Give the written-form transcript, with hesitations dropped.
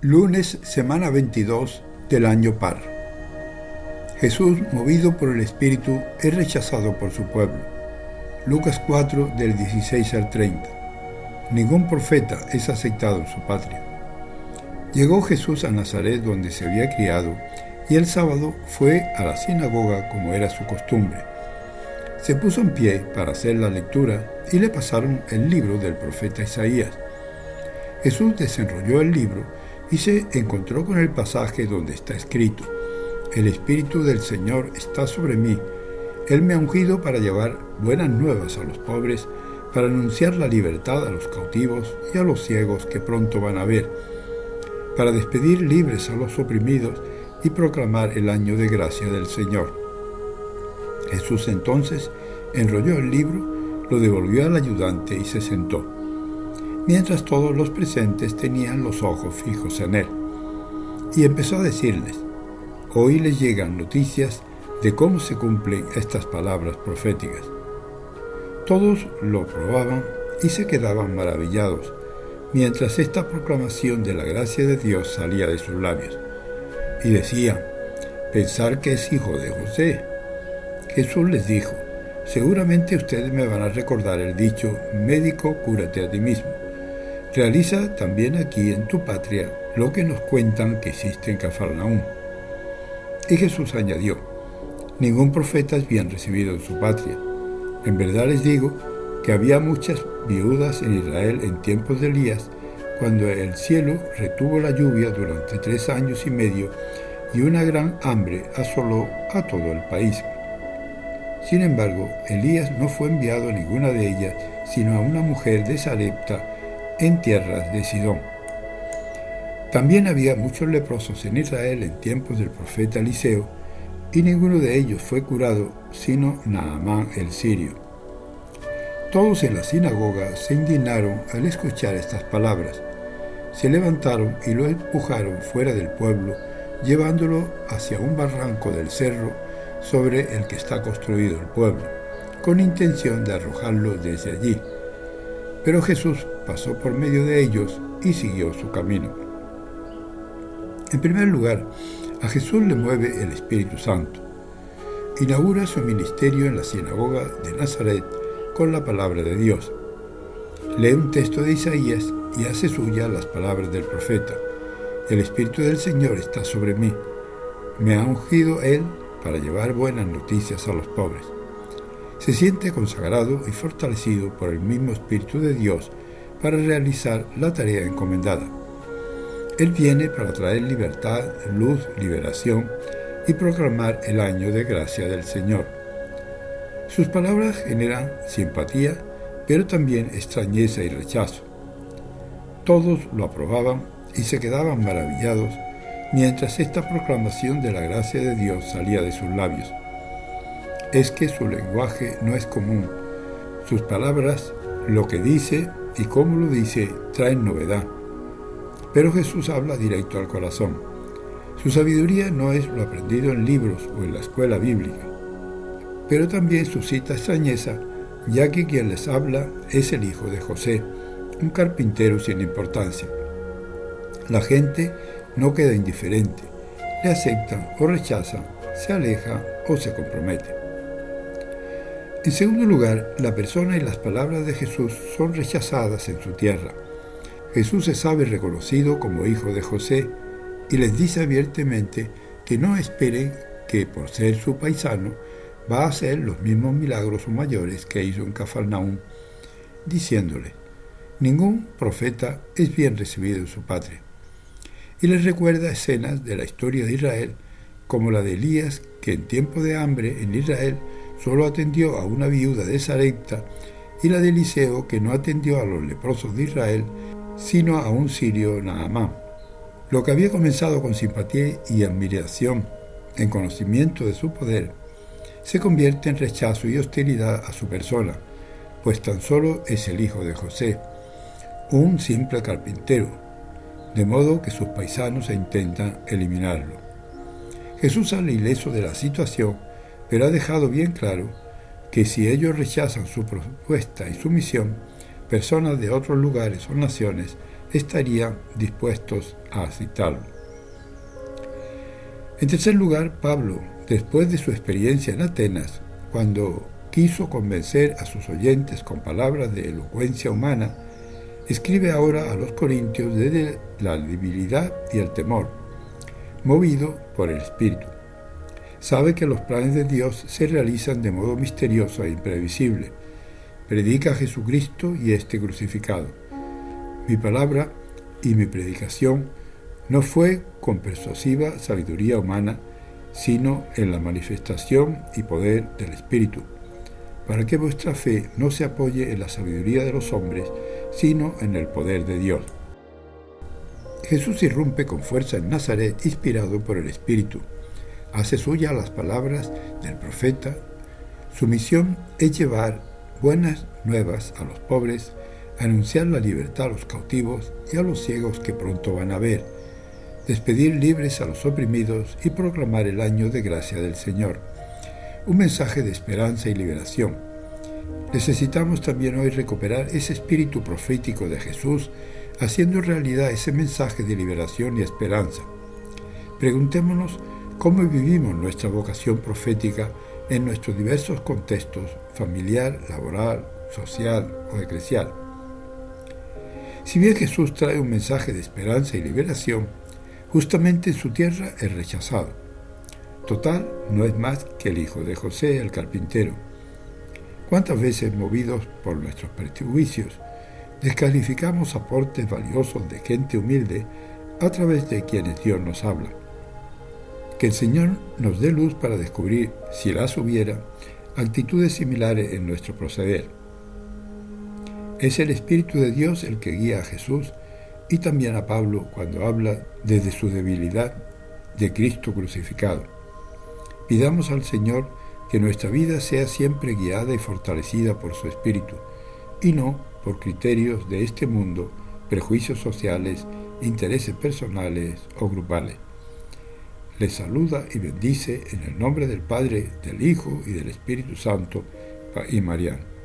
Lunes, semana 22 del año par. Jesús, movido por el Espíritu, es rechazado por su pueblo. Lucas 4, del 16 al 30. Ningún profeta es aceptado en su patria. Llegó Jesús a Nazaret, donde se había criado, y el sábado fue a la sinagoga como era su costumbre. Se puso en pie para hacer la lectura y le pasaron el libro del profeta Isaías. Jesús desenrolló el libro y se encontró con el pasaje donde está escrito: El Espíritu del Señor está sobre mí. Él me ha ungido para llevar buenas nuevas a los pobres, para anunciar la libertad a los cautivos y a los ciegos que pronto van a ver, para despedir libres a los oprimidos y proclamar el año de gracia del Señor. Jesús entonces enrolló el libro, lo devolvió al ayudante y se sentó, mientras todos los presentes tenían los ojos fijos en él. Y empezó a decirles: hoy les llegan noticias de cómo se cumplen estas palabras proféticas. Todos lo probaban y se quedaban maravillados, mientras esta proclamación de la gracia de Dios salía de sus labios. Y decían: pensar que es hijo de José. Jesús les dijo: seguramente ustedes me van a recordar el dicho: médico, cúrate a ti mismo. Realiza también aquí en tu patria lo que nos cuentan que hiciste en Cafarnaúm. Y Jesús añadió: ningún profeta es bien recibido en su patria. En verdad les digo que había muchas viudas en Israel en tiempos de Elías, cuando el cielo retuvo la lluvia durante 3 años y medio y una gran hambre asoló a todo el país. Sin embargo, Elías no fue enviado a ninguna de ellas, sino a una mujer de Sarepta, en tierras de Sidón. También había muchos leprosos en Israel en tiempos del profeta Eliseo, y ninguno de ellos fue curado, sino Naamán el sirio. Todos en la sinagoga se indignaron al escuchar estas palabras. Se levantaron y lo empujaron fuera del pueblo, llevándolo hacia un barranco del cerro sobre el que está construido el pueblo, con intención de arrojarlo desde allí. Pero Jesús pasó por medio de ellos y siguió su camino. En primer lugar, a Jesús le mueve el Espíritu Santo. Inaugura su ministerio en la sinagoga de Nazaret con la palabra de Dios. Lee un texto de Isaías y hace suya las palabras del profeta: el Espíritu del Señor está sobre mí. Me ha ungido Él para llevar buenas noticias a los pobres. Se siente consagrado y fortalecido por el mismo Espíritu de Dios para realizar la tarea encomendada. Él viene para traer libertad, luz, liberación y proclamar el año de gracia del Señor. Sus palabras generan simpatía, pero también extrañeza y rechazo. Todos lo aprobaban y se quedaban maravillados mientras esta proclamación de la gracia de Dios salía de sus labios. Es que su lenguaje no es común. Sus palabras, lo que dice y cómo lo dice, traen novedad. Pero Jesús habla directo al corazón. Su sabiduría no es lo aprendido en libros o en la escuela bíblica. Pero también suscita extrañeza, ya que quien les habla es el hijo de José, un carpintero sin importancia. La gente no queda indiferente, le aceptan o rechazan, se aleja o se compromete. En segundo lugar, la persona y las palabras de Jesús son rechazadas en su tierra. Jesús se sabe reconocido como hijo de José y les dice abiertamente que no esperen que por ser su paisano va a hacer los mismos milagros o mayores que hizo en Cafarnaúm, diciéndole: ningún profeta es bien recibido en su patria. Y les recuerda escenas de la historia de Israel, como la de Elías, que en tiempo de hambre en Israel solo atendió a una viuda de Sarepta, y la de Eliseo, que no atendió a los leprosos de Israel, sino a un sirio Naamán. Lo que había comenzado con simpatía y admiración, en conocimiento de su poder, se convierte en rechazo y hostilidad a su persona, pues tan solo es el hijo de José, un simple carpintero, de modo que sus paisanos intentan eliminarlo. Jesús sale ileso de la situación, pero ha dejado bien claro que si ellos rechazan su propuesta y su misión, personas de otros lugares o naciones estarían dispuestos a aceptarlo. En tercer lugar, Pablo, después de su experiencia en Atenas, cuando quiso convencer a sus oyentes con palabras de elocuencia humana, escribe ahora a los corintios desde la debilidad y el temor, movido por el Espíritu. Sabe que los planes de Dios se realizan de modo misterioso e imprevisible. Predica a Jesucristo y este crucificado. Mi palabra y mi predicación no fue con persuasiva sabiduría humana, sino en la manifestación y poder del Espíritu, para que vuestra fe no se apoye en la sabiduría de los hombres, sino en el poder de Dios. Jesús irrumpe con fuerza en Nazaret, inspirado por el Espíritu. Hace suya las palabras del profeta. Su misión es llevar buenas nuevas a los pobres, anunciar la libertad a los cautivos y a los ciegos que pronto van a ver, despedir libres a los oprimidos y proclamar el año de gracia del Señor. Un mensaje de esperanza y liberación. Necesitamos también hoy recuperar ese espíritu profético de Jesús, haciendo realidad ese mensaje de liberación y esperanza. Preguntémonos cómo vivimos nuestra vocación profética en nuestros diversos contextos, familiar, laboral, social o eclesial. Si bien Jesús trae un mensaje de esperanza y liberación, justamente en su tierra es rechazado. Total, no es más que el hijo de José, el carpintero. ¿Cuántas veces, movidos por nuestros prejuicios, descalificamos aportes valiosos de gente humilde a través de quienes Dios nos habla? Que el Señor nos dé luz para descubrir, si las hubiera, actitudes similares en nuestro proceder. Es el Espíritu de Dios el que guía a Jesús y también a Pablo cuando habla desde su debilidad de Cristo crucificado. Pidamos al Señor que nuestra vida sea siempre guiada y fortalecida por su Espíritu, y no por criterios de este mundo, prejuicios sociales, intereses personales o grupales. Les saluda y bendice en el nombre del Padre, del Hijo y del Espíritu Santo y Mariano.